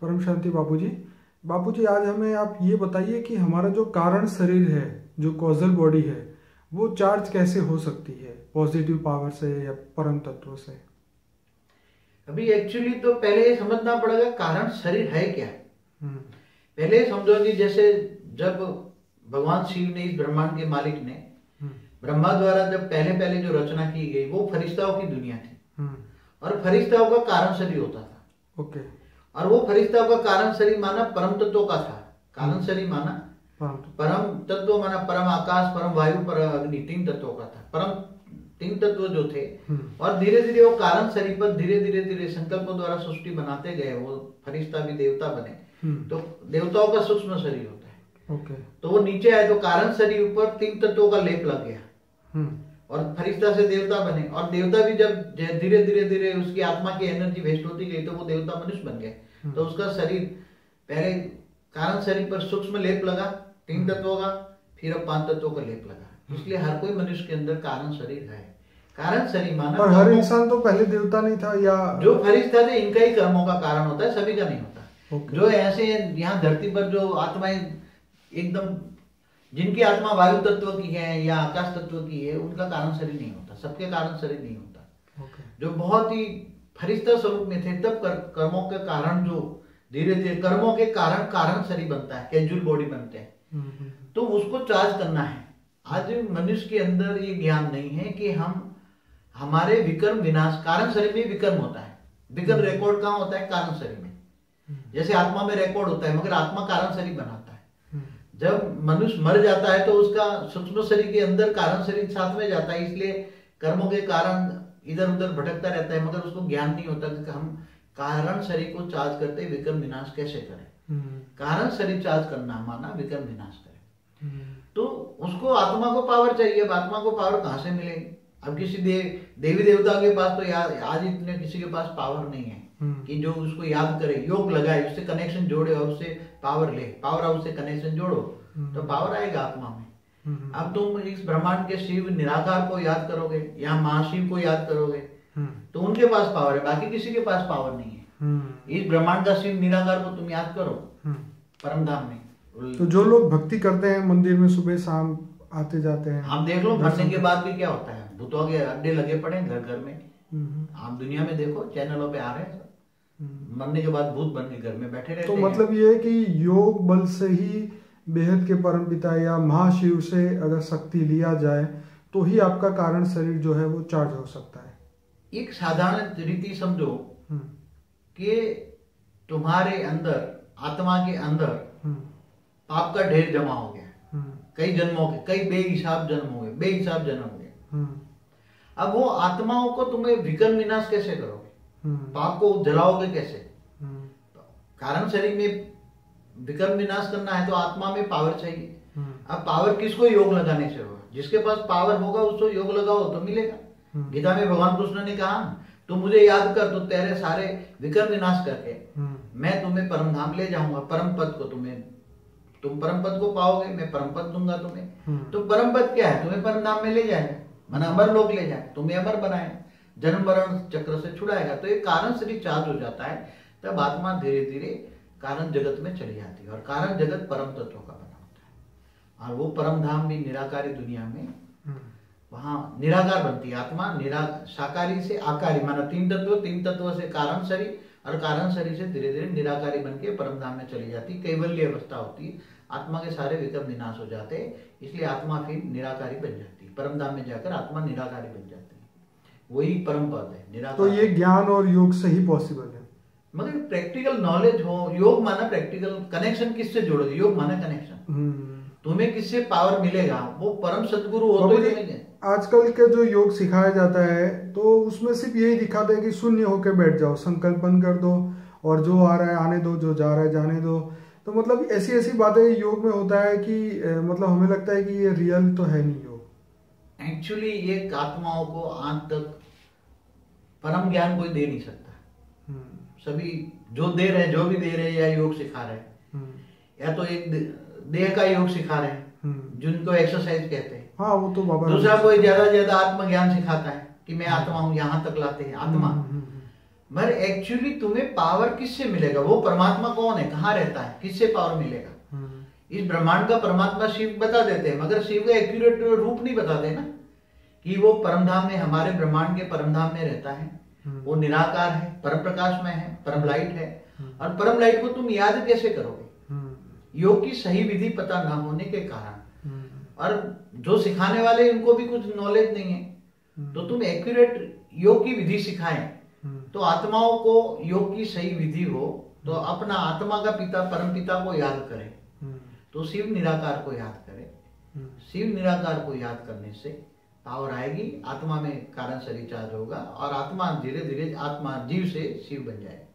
परम शांति बापूजी। बापूजी, आज हमें आप ये बताइए कि हमारा जो कारण शरीर है, जो कॉजल बॉडी है, वो चार्ज कैसे हो सकती है, पॉजिटिव पावर से या परम तत्व से? अभी एक्चुअली तो पहले ये समझना पड़ेगा कारण शरीर है क्या। पहले समझो कि जैसे जब भगवान शिव ने, इस ब्रह्मांड के मालिक ने, ब्रह्मा द्वारा जब पहले पहले जो रचना की गई वो फरिश्ताओं की दुनिया थी और फरिश्ताओं का कारण शरीर होता था। ओके। और वो फरिश्ताओं का कारण शरीर माना परम तत्वों का था। कारण शरीर माना परम तत्व, माना परम आकाश, परम वायु, परम अग्नि, 3 तत्वों का था। परम 3 तत्व जो थे और धीरे धीरे वो कारण शरीर पर धीरे धीरे धीरे संकल्पों द्वारा सृष्टि बनाते गए। वो फरिश्ता भी देवता बने, तो देवताओं का सूक्ष्म शरीर होता है। ओके। तो वो नीचे आए तो कारण शरीर ऊपर 3 तत्वों का लेप लग गया और फरिश्ता से देवता बने। और देवता भी जब धीरे धीरे धीरे उसकी आत्मा की एनर्जी वेस्ट होती गई तो वो देवता मनुष्य बन गए। तो उसका शरीर पहले कारण शरीर पर सूक्ष्म लेप लगा 3 तत्वों का, फिर अब 5 तत्वों का लेप लगा। इसलिए हर कोई मनुष्य के अंदर कारण शरीर है। कारण शरीर माना, और हर इंसान तो पहले देवता नहीं था, या जो फरिश्ता थे इनका ही कर्मों का कारण होता है, सभी का नहीं होता। जो ऐसे यहाँ धरती पर जो आत्माएं एकदम, जिनकी आत्मा वायु तत्व की है या आकाश तत्व की है, उनका कारण शरीर नहीं होता, सबके कारण शरीर नहीं होता। जो बहुत ही फरिश्ता स्वरूप में थे तब कर्मों के कारण, जो धीरे धीरे कर्मों के कारण कारण शरीर बनता है, कैजुअल बॉडी बनते हैं, तो उसको चार्ज करना है। आज मनुष्य के अंदर ये ज्ञान नहीं है कि हम हमारे विकर्म विनाश, कारण शरीर में विकर्म होता है। विकर्म रिकॉर्ड कहाँ होता है? कारण शरीर में। जैसे आत्मा में रिकॉर्ड होता है, मगर आत्मा कारण शरीर बनाता है। जब मनुष्य मर जाता है तो उसका सूक्ष्म शरीर के अंदर कारण शरीर साथ में जाता है, इसलिए कर्मों के कारण इधर उधर भटकता रहता है, मगर उसको ज्ञान नहीं होता कि हम कारण शरीर को चार्ज करते विकर्म विनाश कैसे करें। कारण शरीर चार्ज करना माना विकर्म विनाश करें, तो उसको आत्मा को पावर चाहिए। अब आत्मा को पावर कहाँ से मिलेगी? अब किसी देवी देवता के पास तो आज इतने किसी के पास पावर नहीं है कि जो उसको याद करे, योग लगाए, उससे कनेक्शन जोड़े और उससे पावर ले। पावर हाउस से कनेक्शन जोड़ो तो पावर आएगा आत्मा में। अब तुम इस ब्रह्मांड के शिव निराकार को याद करोगे या महाशिव को याद करोगे तो उनके पास पावर है, बाकी किसी के पास पावर नहीं है। इस ब्रह्मांड का शिव निराकार को तुम याद करो परम धाम में। तो जो लोग भक्ति करते हैं मंदिर में सुबह शाम आते जाते हैं, आप देख लो मरने के बाद भी क्या होता है, भूतों के अड्डे लगे पड़े घर घर में। आप दुनिया में देखो, चैनलों पे आ रहे हैं, मरने के बाद भूत बन के घर में बैठे रहते हैं। तो हैं। मतलब ये है कि योग बल से ही बेहद के परम पिता या महाशिव से अगर शक्ति लिया जाए तो ही आपका कारण शरीर जो है वो चार्ज हो सकता है। एक साधारण रीति समझो कि तुम्हारे अंदर, आत्मा के अंदर पाप का ढेर जमा हो गया, कई जन्मों के, कई बेहिसाब जन्म हो गए, बेहिसाब जन्म हो गए। अब वो आत्माओं को तुम्हें विकर्म विनाश कैसे करोगे? पाप को जलाओगे कैसे? कारण शरीर में विकर्म विनाश करना है तो आत्मा में पावर चाहिए। अब पावर किसको? योग लगाने से होगा। जिसके पास पावर होगा उसको योग लगाओ तो मिलेगा। गीता में भगवान कृष्ण ने कहा, तू मुझे याद कर तो तेरे सारे विकर्म विनाश करके मैं तुम्हें परम धाम ले जाऊंगा। परम पद को तुम परम पद को पाओगे, मैं परम पद दूंगा तुम्हें। तो परम पद क्या है? तुम्हें परम धाम में ले जाएगा, मन अमर लोग ले जाए, तुम्हें अमर बनाए, जन्म मरण चक्र से छुड़ाएगा। तो ये कारण शरीर चार्ज हो जाता है, तब आत्मा धीरे धीरे कारण जगत में चली जाती है और कारण जगत परम तत्वों का बना होता है। और वो परम धाम भी निराकारी दुनिया में, वहां निराकार बनती है आत्मा। साकारी से आकारी माना 3 तत्व से कारण शरीर, और कारण शरीर से धीरे धीरे निराकारी बन के परम धाम में चली जाती है। कैवल्य अवस्था होती है, आत्मा के सारे विकर्म विनाश हो जाते हैं, इसलिए आत्मा फिर निराकारी बन जाती है। परम धाम में जाकर आत्मा निराकारी बन जाती है, वही परम पद है निराकार। तो ये ज्ञान और योग से ही पॉसिबल है, मगर प्रैक्टिकल नॉलेज हो। योग माना प्रैक्टिकल कनेक्शन, किससे जोड़ोगे? योग माना कनेक्शन। तुम्हें किससे पावर मिलेगा? वो परम सदगुरु हो तो ही। आजकल के जो योग सिखाया जाता है तो उसमें सिर्फ यही दिखाते हैं कि शून्य होकर बैठ जाओ, संकल्प बंद कर दो और जो आ रहा है आने दो, जो जा रहा है जाने दो। तो मतलब ऐसी ऐसी बातें योग में होता है कि मतलब हमें लगता है कि ये रियल तो है नहीं योग। एक्चुअली ये आत्माओं को आज तक परम ज्ञान कोई दे नहीं सकता। सभी जो दे रहे हैं, जो भी दे रहे हैं, या योग सिखा रहे हैं, या तो एक देह का योग सिखा रहे हैं जिनको एक्सरसाइज कहते हैं। हाँ, वो तो बाबा। दूसरा कोई ज्यादा आत्मज्ञान सिखाता है कि मैं आत्मा हूं, यहां तक लाते हैं आत्मा। पर एक्चुअली तुम्हें पावर किससे मिलेगा? वो परमात्मा कौन है, कहाँ रहता है, किससे पावर मिलेगा? इस ब्रह्मांड का परमात्मा शिव बता देते हैं, मगर शिव का एक्यूरेट रूप नहीं बताते ना, कि वो परमधाम में, हमारे ब्रह्मांड के परमधाम में रहता है, वो निराकार है, परम प्रकाश में है, परम लाइट है। और परम लाइट को तुम याद कैसे करोगे? योग की सही विधि पता ना होने के कारण, और जो सिखाने वाले उनको भी कुछ नॉलेज नहीं है, तो तुम एक्यूरेट योग की विधि सिखाएं तो आत्माओं को योग की सही विधि हो, तो अपना आत्मा का पिता परम पिता को याद करें, तो शिव निराकार को याद करें। शिव निराकार को याद करने से पावर आएगी, आत्मा में कारण शरीर चार्ज होगा, और आत्मा धीरे धीरे आत्मा जीव से शिव बन जाएगी।